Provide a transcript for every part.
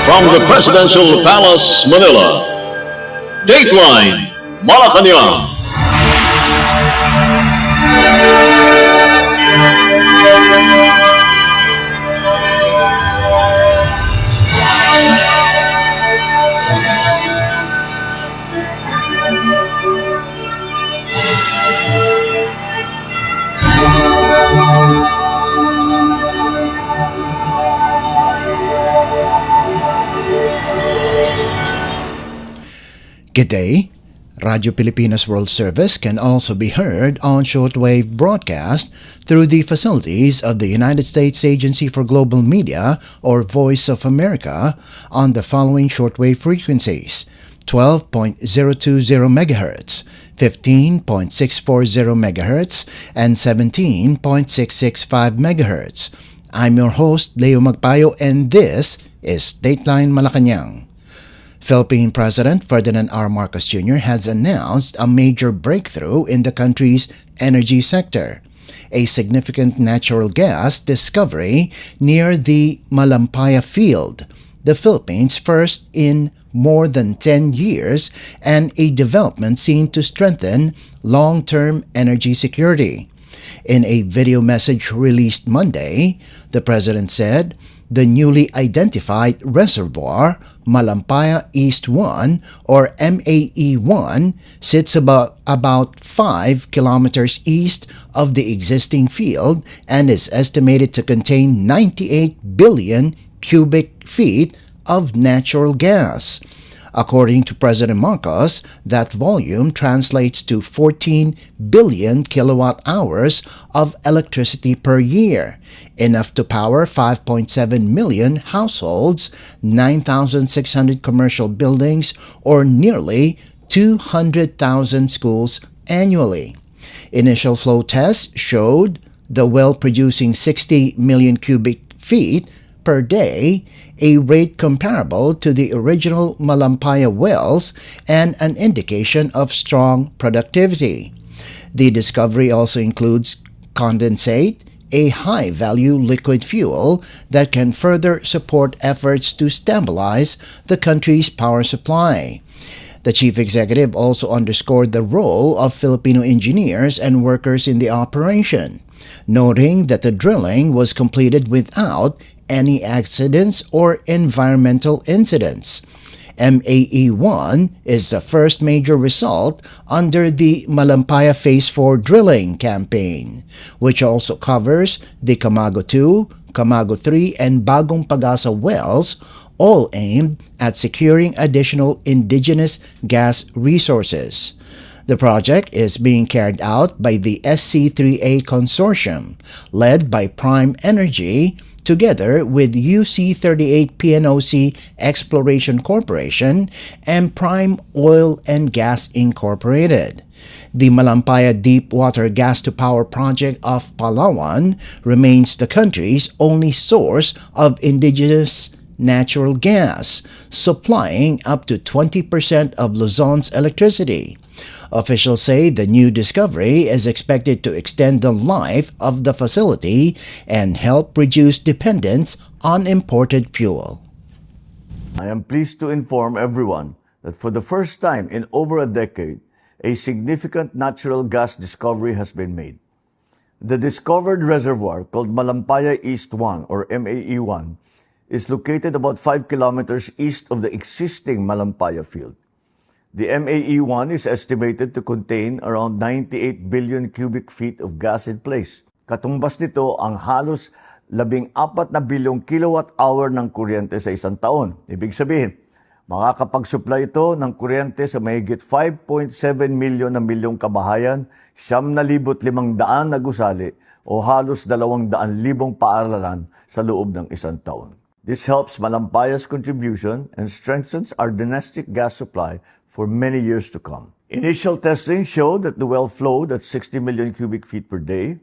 From the Presidential Palace, Manila, Dateline Malacañang. Good day. Radio Pilipinas World Service can also be heard on shortwave broadcast through the facilities of the United States Agency for Global Media, or Voice of America, on the following shortwave frequencies: 12.020 MHz, 15.640 MHz, and 17.665 MHz. I'm your host, Leo Magpayo, and this is Dateline Malacañang. Philippine President Ferdinand R. Marcos Jr. has announced a major breakthrough in the country's energy sector: a significant natural gas discovery near the Malacañang field, the Philippines' first in more than 10 years, and a development seen to strengthen long-term energy security. In a video message released Monday, the President said, the newly identified reservoir, Malacañang East 1 or MAE-1, sits about 5 kilometers east of the existing field and is estimated to contain 98 billion cubic feet of natural gas. According to President Marcos, that volume translates to 14 billion kilowatt hours of electricity per year, enough to power 5.7 million households, 9,600 commercial buildings, or nearly 200,000 schools annually. Initial flow tests showed the well producing 60 million cubic feet per day, a rate comparable to the original Malacañang wells and an indication of strong productivity. The discovery also includes condensate, a high-value liquid fuel that can further support efforts to stabilize the country's power supply. The chief executive also underscored the role of Filipino engineers and workers in the operation, noting that the drilling was completed without any accidents or environmental incidents. MAE-1 is the first major result under the Malacañang Phase 4 drilling campaign, which also covers the Camago 2, Camago 3, and Bagong Pag-asa wells, all aimed at securing additional indigenous gas resources. The project is being carried out by the SC3A Consortium, led by Prime Energy, together with UC38 PNOC Exploration Corporation and Prime Oil and Gas Incorporated. The Malacañang Deepwater Gas-to-Power project of Palawan remains the country's only source of indigenous natural gas, supplying up to 20% of Luzon's electricity. Officials say the new discovery is expected to extend the life of the facility and help reduce dependence on imported fuel. I am pleased to inform everyone that for the first time in over a decade, a significant natural gas discovery has been made. The discovered reservoir, called Malacañang East 1 or MAE-1, is located about 5 kilometers east of the existing Malacañang field. The MAE-1 is estimated to contain around 98 billion cubic feet of gas in place. Katumbas nito ang halos 14 na bilyong kilowatt-hour ng kuryente sa isang taon. Ibig sabihin, makakapag-supply ito ng kuryente sa mahigit 5.7 milyong kabahayan, 9,500 na gusali o halos 200,000 paaralan sa loob ng isang taon. This helps Malacañang's contribution and strengthens our domestic gas supply for many years to come. Initial testing showed that the well flowed at 60 million cubic feet per day.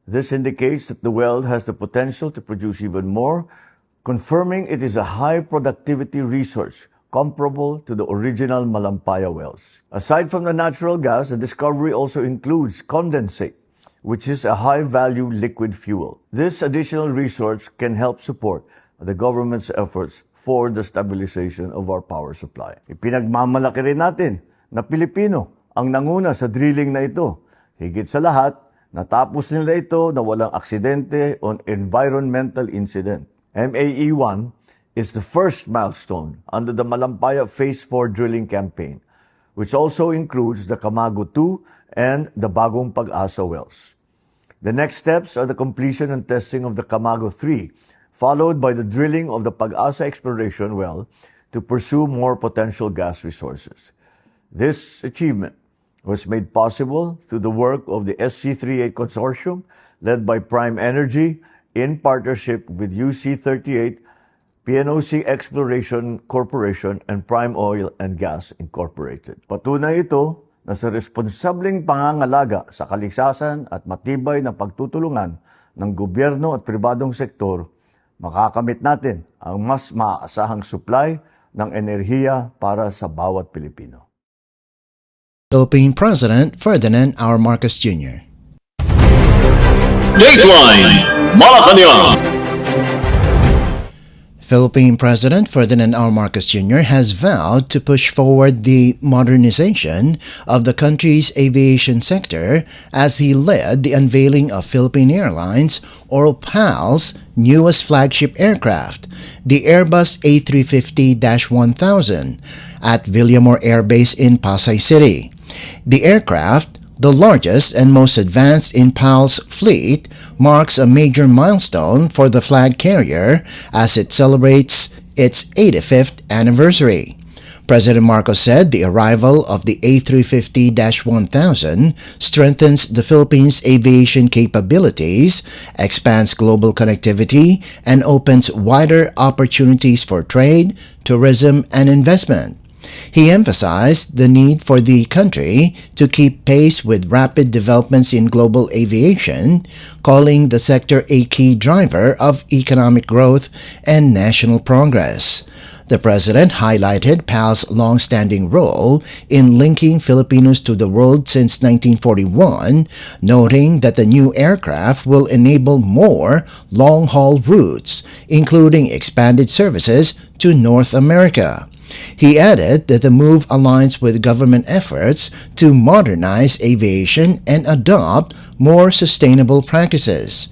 This indicates that the well has the potential to produce even more, confirming it is a high productivity resource comparable to the original Malacañang wells. Aside from the natural gas, the discovery also includes condensate, which is a high-value liquid fuel. This additional resource can help support the government's efforts for the stabilization of our power supply. Ipinagmamalaki rin natin na Pilipino ang nanguna sa drilling na ito. Higit sa lahat, natapos nila ito na walang aksidente o environmental incident. MAE-1 is the first milestone under the Malampaya Phase 4 drilling campaign, which also includes the Camago 2 and the Bagong Pag-asa wells. The next steps are the completion and testing of the Camago 3, followed by the drilling of the Pag-asa exploration well to pursue more potential gas resources. This achievement was made possible through the work of the SC38 Consortium, led by Prime Energy, in partnership with UC38, PNOC Exploration Corporation, and Prime Oil and Gas Incorporated. Patunay ito na sa responsableng pangangalaga sa kaligsasan at matibay na pagtutulungan ng gobyerno at pribadong sektor, makakamit natin ang mas maaasahang supply ng enerhiya para sa bawat Pilipino. Philippine President Ferdinand R. Marcos Jr. Dateline Malacañang. Philippine President Ferdinand R. Marcos Jr. has vowed to push forward the modernization of the country's aviation sector as he led the unveiling of Philippine Airlines, or PAL's, newest flagship aircraft, the Airbus A350-1000, at Villamor Air Base in Pasay City. The aircraft, the largest and most advanced in PAL's fleet, marks a major milestone for the flag carrier as it celebrates its 85th anniversary. President Marcos said the arrival of the A350-1000 strengthens the Philippines' aviation capabilities, expands global connectivity, and opens wider opportunities for trade, tourism, and investment. He emphasized the need for the country to keep pace with rapid developments in global aviation, calling the sector a key driver of economic growth and national progress. The president highlighted PAL's long-standing role in linking Filipinos to the world since 1941, noting that the new aircraft will enable more long-haul routes, including expanded services to North America. He added that the move aligns with government efforts to modernize aviation and adopt more sustainable practices.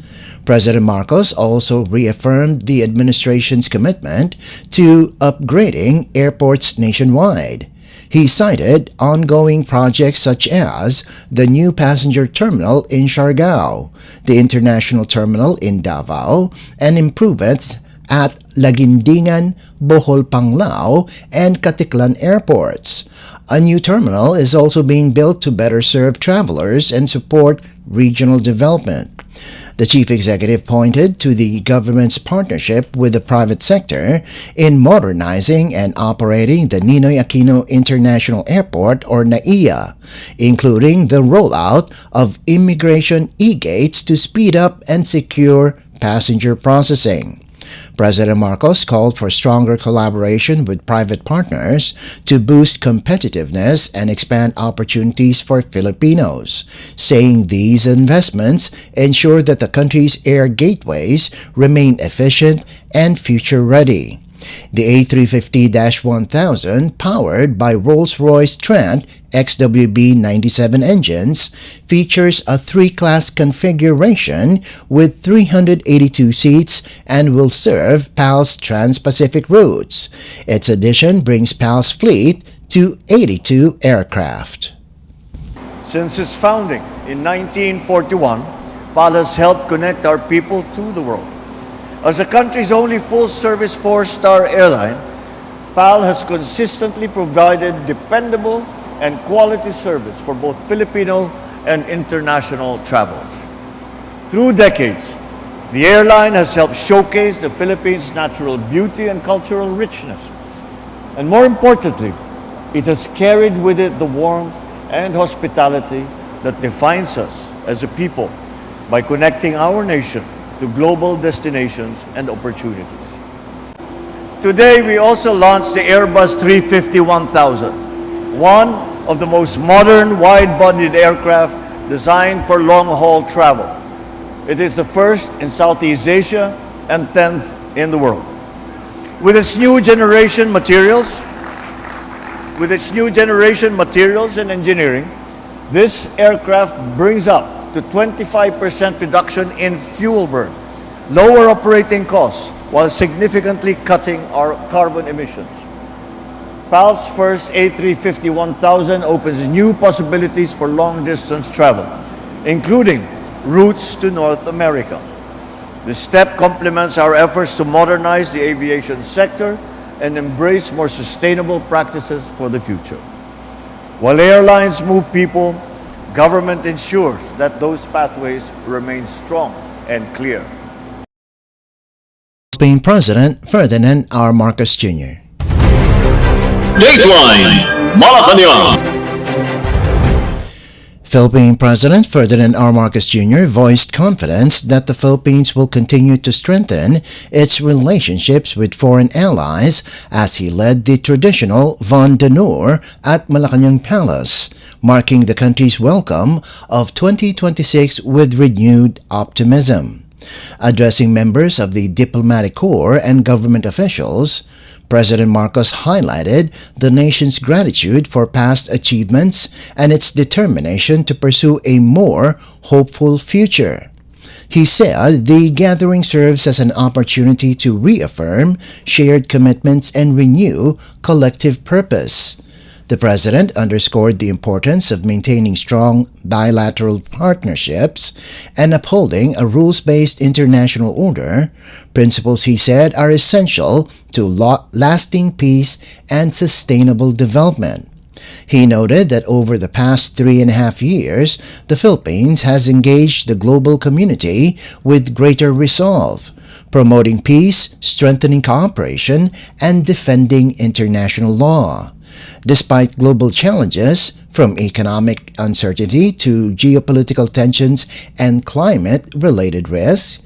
President Marcos also reaffirmed the administration's commitment to upgrading airports nationwide. He cited ongoing projects such as the new passenger terminal in Siargao, the international terminal in Davao, and improvements at Laguindingan, Bohol Panglao, and Caticlan airports. A new terminal is also being built to better serve travelers and support regional development. The chief executive pointed to the government's partnership with the private sector in modernizing and operating the Ninoy Aquino International Airport, or NAIA, including the rollout of immigration e-gates to speed up and secure passenger processing. President Marcos called for stronger collaboration with private partners to boost competitiveness and expand opportunities for Filipinos, saying these investments ensure that the country's air gateways remain efficient and future-ready. The A350-1000, powered by Rolls-Royce Trent XWB-97 engines, features a three-class configuration with 382 seats and will serve PAL's Trans-Pacific routes. Its addition brings PAL's fleet to 82 aircraft. Since its founding in 1941, PAL has helped connect our people to the world. As the country's only full-service four-star airline, PAL has consistently provided dependable and quality service for both Filipino and international travelers. Through decades, the airline has helped showcase the Philippines' natural beauty and cultural richness. And more importantly, it has carried with it the warmth and hospitality that defines us as a people by connecting our nation to global destinations and opportunities. Today, we also launched the Airbus A350-1000, one of the most modern wide-bodied aircraft designed for long-haul travel. It is the first in Southeast Asia and 10th in the world. With its new generation materials, and engineering, this aircraft brings up to 25% reduction in fuel burn, lower operating costs, while significantly cutting our carbon emissions. PAL's first A350-1000 opens new possibilities for long-distance travel, including routes to North America. This step complements our efforts to modernize the aviation sector and embrace more sustainable practices for the future. While airlines move people, government ensures that those pathways remain strong and clear. Philippine President Ferdinand R. Marcos Jr. Dateline Malacañang. Philippine President Ferdinand R. Marcos Jr. voiced confidence that the Philippines will continue to strengthen its relationships with foreign allies as he led the traditional Vent d'honneur at Malacañang Palace, marking the country's welcome of 2026 with renewed optimism. Addressing members of the diplomatic corps and government officials, President Marcos highlighted the nation's gratitude for past achievements and its determination to pursue a more hopeful future. He said the gathering serves as an opportunity to reaffirm shared commitments and renew collective purpose. The President underscored the importance of maintaining strong bilateral partnerships and upholding a rules-based international order, principles he said are essential to lasting peace and sustainable development. He noted that over the past 3.5 years, the Philippines has engaged the global community with greater resolve, promoting peace, strengthening cooperation, and defending international law. Despite global challenges, from economic uncertainty to geopolitical tensions and climate-related risks,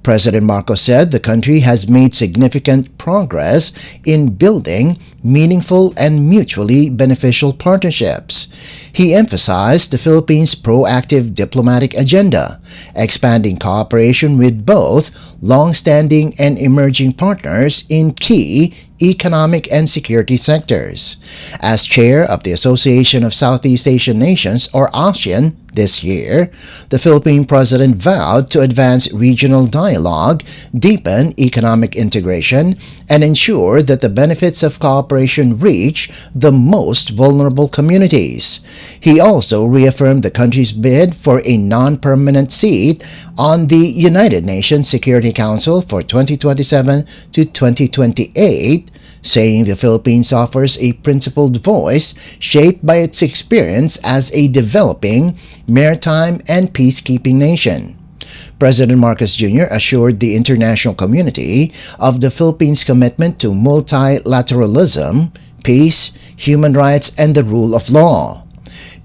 President Marcos said the country has made significant progress in building meaningful and mutually beneficial partnerships. He emphasized the Philippines' proactive diplomatic agenda, expanding cooperation with both long-standing and emerging partners in key economic and security sectors. As chair of the Association of Southeast Asian Nations, or ASEAN, this year, the Philippine President vowed to advance regional dialogue, deepen economic integration, and ensure that the benefits of cooperation reach the most vulnerable communities. He also reaffirmed the country's bid for a non-permanent seat on the United Nations Security Council for 2027 to 2028, saying the Philippines offers a principled voice shaped by its experience as a developing, maritime, and peacekeeping nation. President Marcos Jr. assured the international community of the Philippines' commitment to multilateralism, peace, human rights, and the rule of law.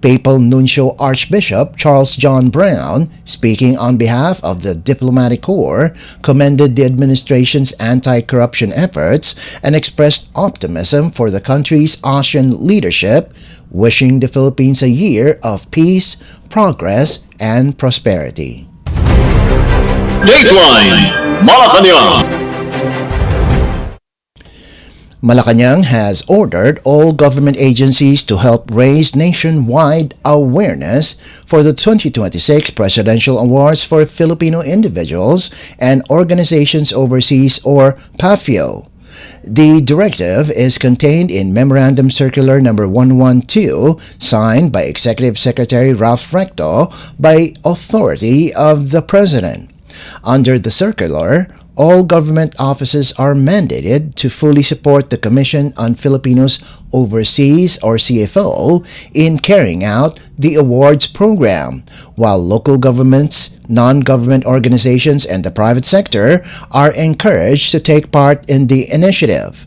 Papal Nuncio Archbishop Charles John Brown, speaking on behalf of the diplomatic corps, commended the administration's anti-corruption efforts and expressed optimism for the country's ASEAN leadership, wishing the Philippines a year of peace, progress, and prosperity. Dateline Malacañang. Malacañang has ordered all government agencies to help raise nationwide awareness for the 2026 Presidential Awards for Filipino Individuals and Organizations Overseas, or PAFIO. The directive is contained in Memorandum Circular No. 112, signed by Executive Secretary Ralph Recto by authority of the President. Under the circular, all government offices are mandated to fully support the Commission on Filipinos Overseas, or CFO, in carrying out the awards program, while local governments, non-government organizations, and the private sector are encouraged to take part in the initiative.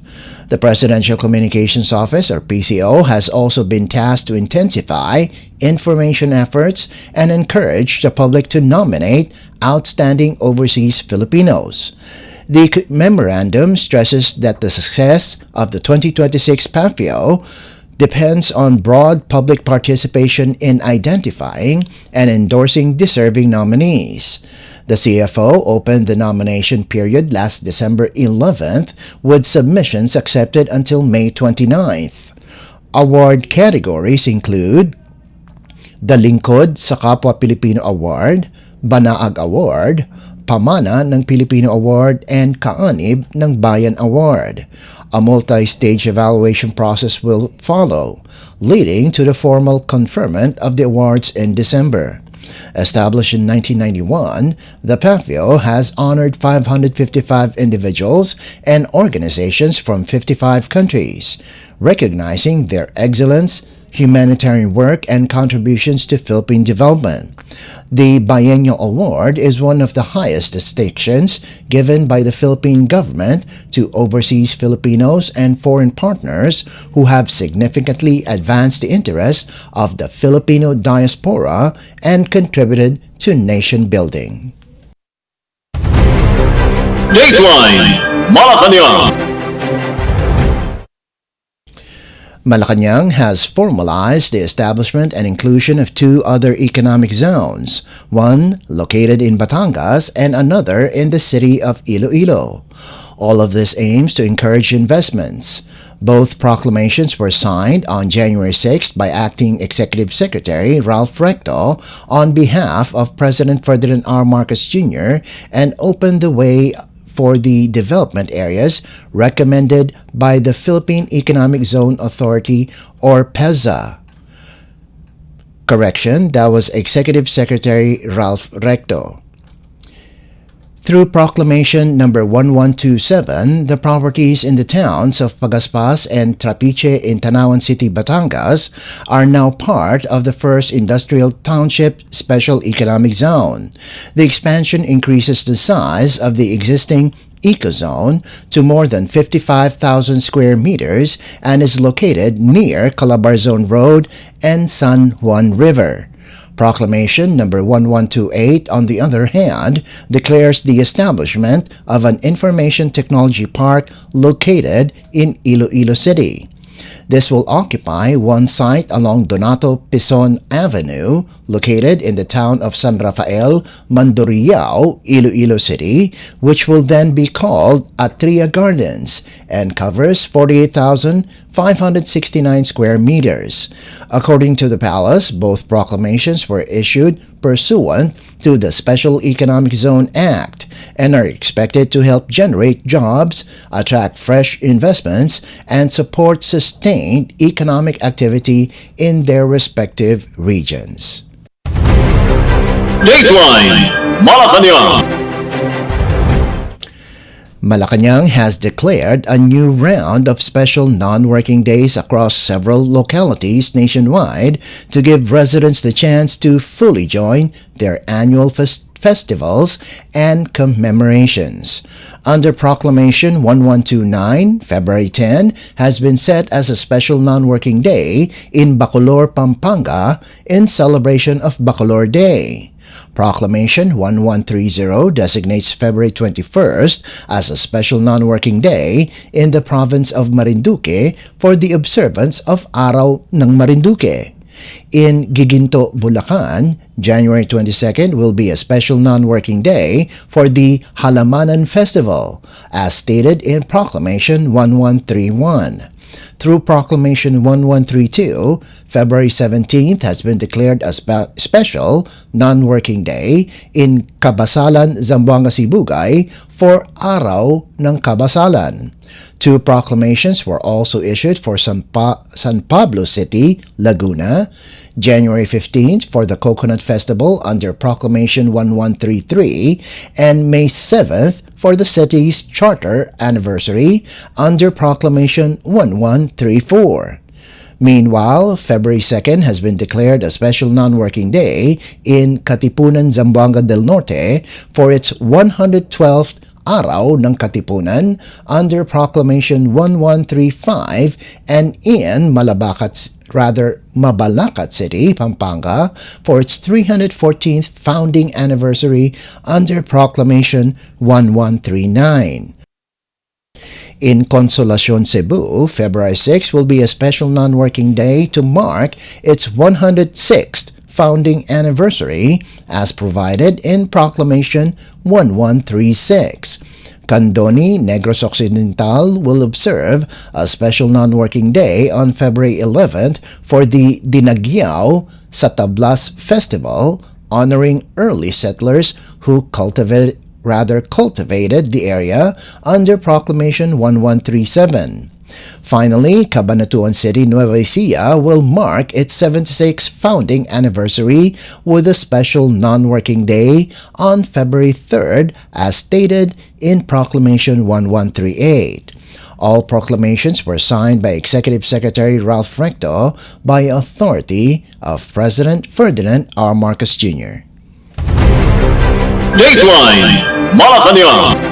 The Presidential Communications Office, or PCO, has also been tasked to intensify information efforts and encourage the public to nominate outstanding overseas Filipinos. The memorandum stresses that the success of the 2026 PAFIO depends on broad public participation in identifying and endorsing deserving nominees. The CFO opened the nomination period last December 11th with submissions accepted until May 29th. Award categories include the Lingkod sa Kapwa Pilipino Award, Banaag Award, Pamana ng Pilipino Award, and Kaanib ng Bayan Award. A multi-stage evaluation process will follow, leading to the formal conferment of the awards in December. Established in 1991, the PAFIO has honored 555 individuals and organizations from 55 countries, recognizing their excellence, humanitarian work, and contributions to Philippine development. The Biennial Award is one of the highest distinctions given by the Philippine government to overseas Filipinos and foreign partners who have significantly advanced the interests of the Filipino diaspora and contributed to nation building. Dateline Malacañang. Malacañang has formalized the establishment and inclusion of two other economic zones, one located in Batangas and another in the city of Iloilo. All of this aims to encourage investments. Both proclamations were signed on January 6th by Acting Executive Secretary Ralph Recto on behalf of President Ferdinand R. Marcos Jr. and opened the way for the development areas recommended by the Philippine Economic Zone Authority or PEZA. Correction, that was Executive Secretary Ralph Recto. Through Proclamation number 1127, the properties in the towns of Pagaspas and Trapiche in Tanawan City, Batangas are now part of the first Industrial Township Special Economic Zone. The expansion increases the size of the existing Ecozone to more than 55,000 square meters and is located near Calabarzon Road and San Juan River. Proclamation number 1128, on the other hand, declares the establishment of an information technology park located in Iloilo City. This will occupy one site along Donato Pison Avenue, located in the town of San Rafael, Mandurriao, Iloilo City, which will then be called Atria Gardens and covers 48,569 square meters. According to the palace, both proclamations were issued pursuant to the Special Economic Zone Act and are expected to help generate jobs, attract fresh investments, and support sustained economic activity in their respective regions. Dateline Malacañang. Malacañang has declared a new round of special non-working days across several localities nationwide to give residents the chance to fully join their annual festivals and commemorations. Under Proclamation 1129, February 10 has been set as a special non-working day in Bacolor, Pampanga in celebration of Bacolor Day. Proclamation 1130 designates February 21st as a special non-working day in the province of Marinduque for the observance of Araw ng Marinduque. In Giginto, Bulacan, January 22nd will be a special non-working day for the Halamanan Festival, as stated in Proclamation 1131. Through Proclamation 1132, February 17th has been declared a special non-working day in Kabasalan, Zamboanga, Sibugay for Araw ng Kabasalan. Two proclamations were also issued for San Pablo City, Laguna, January 15th for the Coconut Festival under Proclamation 1133, and May 7th for the city's charter anniversary under Proclamation 1134. Meanwhile, February 2nd has been declared a special non-working day in Katipunan, Zamboanga del Norte for its 112th Araw ng Katipunan under Proclamation 1135, and in Mabalacat City, Pampanga for its 314th founding anniversary under Proclamation 1139. In Consolacion, Cebu, February 6 will be a special non-working day to mark its 106th founding anniversary as provided in Proclamation 1136. Candoni, Negros Occidental will observe a special non-working day on February 11th for the Dinagyao sa Tablas Festival, honoring early settlers who cultivated the area under Proclamation 1137. Finally, Cabanatuan City, Nueva Ecija will mark its 76th founding anniversary with a special non-working day on February 3rd as stated in Proclamation 1138. All proclamations were signed by Executive Secretary Ralph Recto by authority of President Ferdinand R. Marcos Jr. Dateline Malacañang.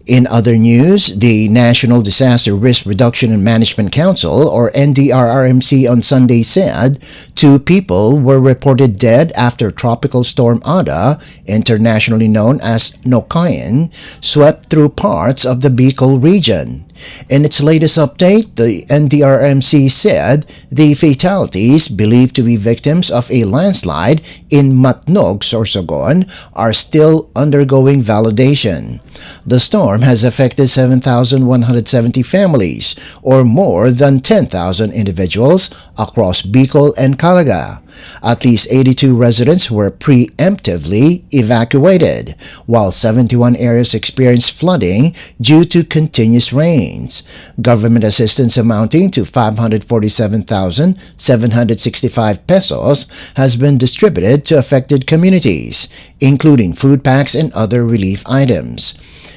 In other news, the National Disaster Risk Reduction and Management Council, or NDRRMC, on Sunday said 2 people were reported dead after Tropical Storm Ada, internationally known as Nokayan, swept through parts of the Bicol region. In its latest update, the NDRRMC said the fatalities, believed to be victims of a landslide in Matnog, Sorsogon, are still undergoing validation. The storm has affected 7,170 families, or more than 10,000 individuals, across Bicol and Calaga. At least 82 residents were preemptively evacuated, while 71 areas experienced flooding due to continuous rains. Government assistance amounting to 547,765 pesos has been distributed to affected communities, including food packs and other relief items.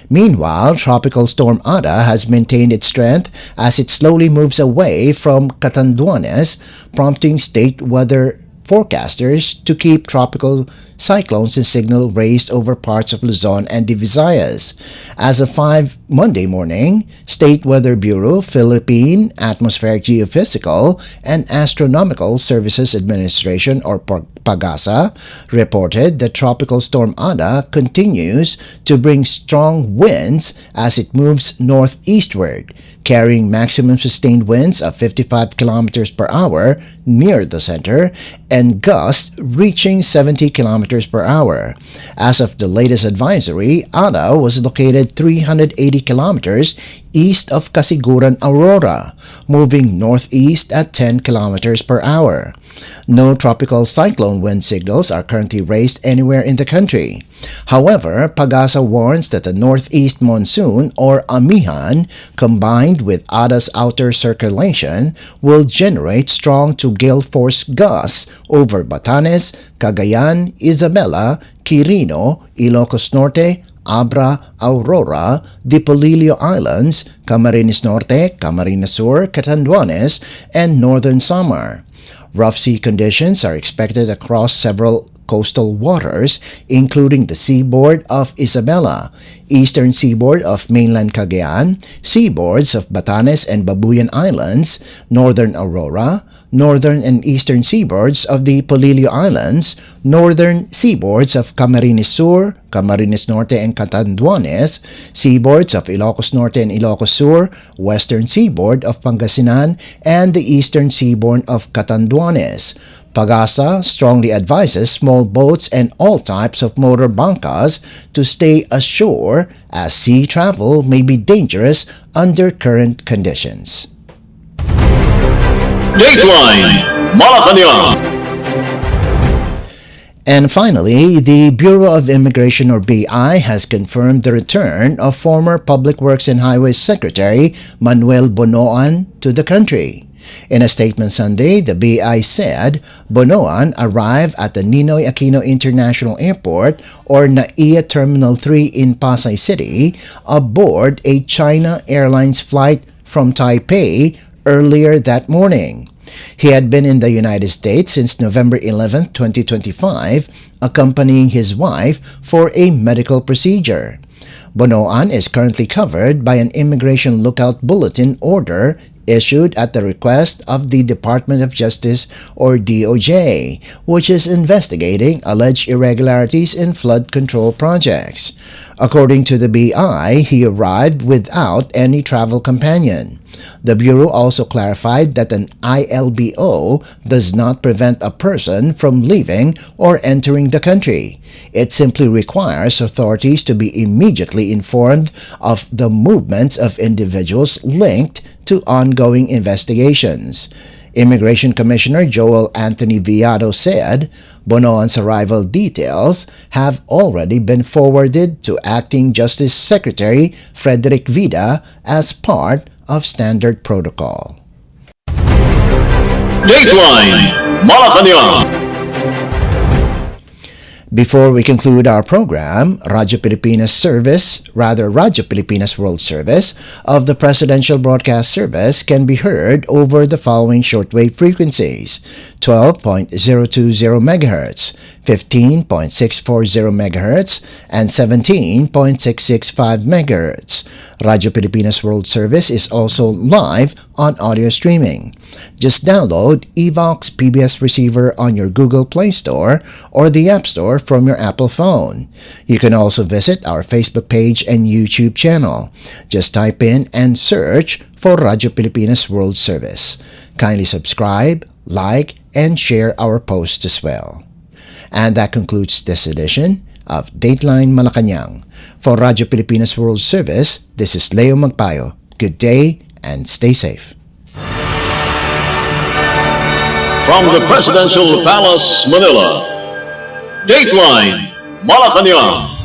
Meanwhile, Tropical Storm Ada has maintained its strength as it slowly moves away from Catanduanes, prompting state weather forecasters to keep tropical cyclones and signal raised over parts of Luzon and the Visayas. As of 5 Monday morning, State Weather Bureau, Philippine Atmospheric Geophysical and Astronomical Services Administration, or PAGASA, reported that Tropical Storm Ada continues to bring strong winds as it moves northeastward, carrying maximum sustained winds of 55 kilometers per hour near the center and gusts reaching 70 kilometers per hour. As of the latest advisory, Ada was located 380 kilometers east of Casiguran, Aurora, moving northeast at 10 kilometers per hour. No tropical cyclone wind signals are currently raised anywhere in the country. However, Pagasa warns that the northeast monsoon, or Amihan, combined with Ada's outer circulation, will generate strong to gale force gusts over Batanes, Cagayan, Isabela, Quirino, Ilocos Norte, Abra, Aurora, Dipolillo Islands, Camarines Norte, Camarines Sur, Catanduanes, and Northern Samar. Rough sea conditions are expected across several coastal waters, including the seaboard of Isabela, eastern seaboard of mainland Cagayan, seaboards of Batanes and Babuyan Islands, northern Aurora, northern and eastern seaboards of the Polillo Islands, northern seaboards of Camarines Sur, Camarines Norte and Catanduanes, seaboards of Ilocos Norte and Ilocos Sur, western seaboard of Pangasinan, and the eastern seaboard of Catanduanes. Pagasa strongly advises small boats and all types of motor bangkas to stay ashore as sea travel may be dangerous under current conditions. Dateline Malacañang. And finally, the Bureau of Immigration, or BI, has confirmed the return of former Public Works and Highways Secretary Manuel Bonoan to the country. In a statement Sunday, the BI said Bonoan arrived at the Ninoy Aquino International Airport, or NAIA Terminal 3 in Pasay City, aboard a China Airlines flight from Taipei earlier that morning. He had been in the United States since November 11, 2025, accompanying his wife for a medical procedure. Bonoan is currently covered by an Immigration Lookout Bulletin order issued at the request of the Department of Justice, or DOJ, which is investigating alleged irregularities in flood control projects. According to the BI, he arrived without any travel companion. The Bureau also clarified that an ILBO does not prevent a person from leaving or entering the country. It simply requires authorities to be immediately informed of the movements of individuals linked to ongoing investigations. Immigration Commissioner Joel Anthony Villado said Bonoan's arrival details have already been forwarded to Acting Justice Secretary Frederick Vida as part of standard protocol. Dateline Malacañang. Before we conclude our program, Radyo Pilipinas World Service of the Presidential Broadcast Service can be heard over the following shortwave frequencies: 12.020 MHz, 15.640 MHz, and 17.665 MHz. Radyo Pilipinas World Service is also live on audio streaming. Just download Evox PBS Receiver on your Google Play Store or the App Store from your Apple phone. You can also visit our Facebook page and YouTube channel. Just type in and search for Radyo Pilipinas World Service. Kindly subscribe, like, and share our posts as well. And that concludes this edition of Dateline Malacañang. For Radyo Pilipinas World Service, this is Leo Magpayo. Good day and stay safe. From the Presidential Palace, Manila, Dateline Malacañang.